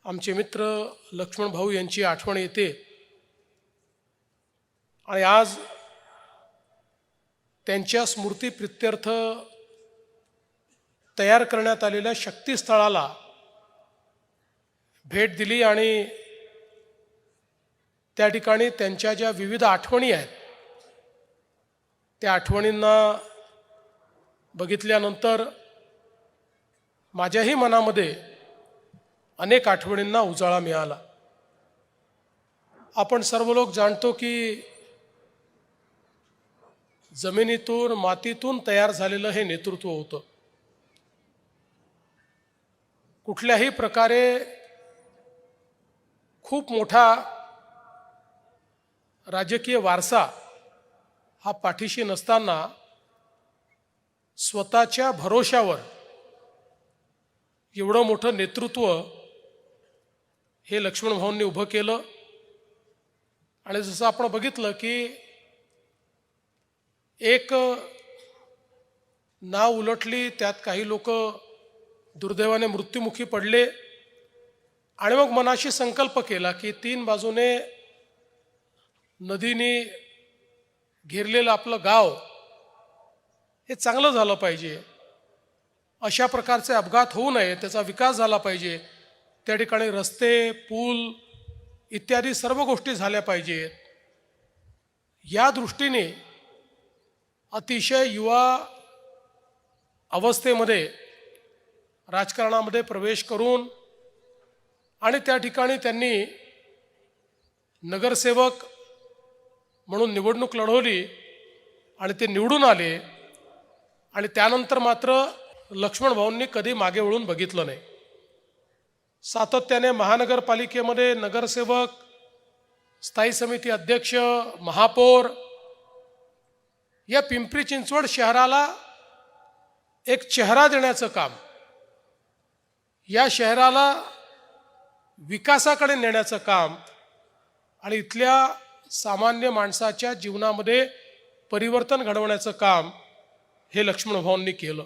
आमचे मित्र लक्ष्मण भाऊ यांची आठवण येते आणि आज त्यांच्या स्मृती प्रित्यर्थ तयार करण्यात आलेल्या शक्तिस्थळाला भेट दिली आणि त्या ठिकाणी त्यांच्या ज्या विविध आठवणी आहेत त्या आठवणींना बघितल्यानंतर माझ्याही मनामध्ये अनेक आठवणींना उजाळा मिळाला। आपण सर्व लोक जाणतो की जमिनीतून मातीतून तयार झालेलं हे नेतृत्व होतं। कुठल्याही प्रकारे खूप मोठा राजकीय वारसा हा पाठीशी नसताना स्वतःच्या भरोशावर एवढं मोठं नेतृत्व हे लक्ष्मण भाऊंनी उभं केलं। आणि जसं आपण बघितलं की एक नाव उलटली, त्यात काही लोक दुर्दैवाने मृत्युमुखी पडले आणि मग मनाशी संकल्प केला की तीन बाजूने नदीने घेरलेलं आपलं गाव हे चांगलं झालं पाहिजे, अशा प्रकारचे अपघात होऊ नये, त्याचा विकास झाला पाहिजे, त्या ठिकाणी रस्ते पूल इत्यादी सर्व गोष्टी झाल्या पाहिजेत। या दृष्टीने अतिशय युवा अवस्थेमध्ये राजकारणामध्ये प्रवेश करून आणि त्या ठिकाणी त्यांनी नगरसेवक म्हणून निवडणूक लढवली आणि ते निवडून आले। आणि त्यानंतर मात्र लक्ष्मण भाऊंनी कधी मागे वळून बघितलं नाही। सातत्याने महानगरपालिकेमध्ये नगरसेवक, स्थायी समिती अध्यक्ष, महापौर, या पिंपरी चिंचवड शहराला एक चेहरा देण्याचं काम, या शहराला विकासाकडे नेण्याचं काम आणि इथल्या सामान्य माणसाच्या जीवनामध्ये परिवर्तन घडवण्याचं काम हे लक्ष्मण भाऊंनी केलं।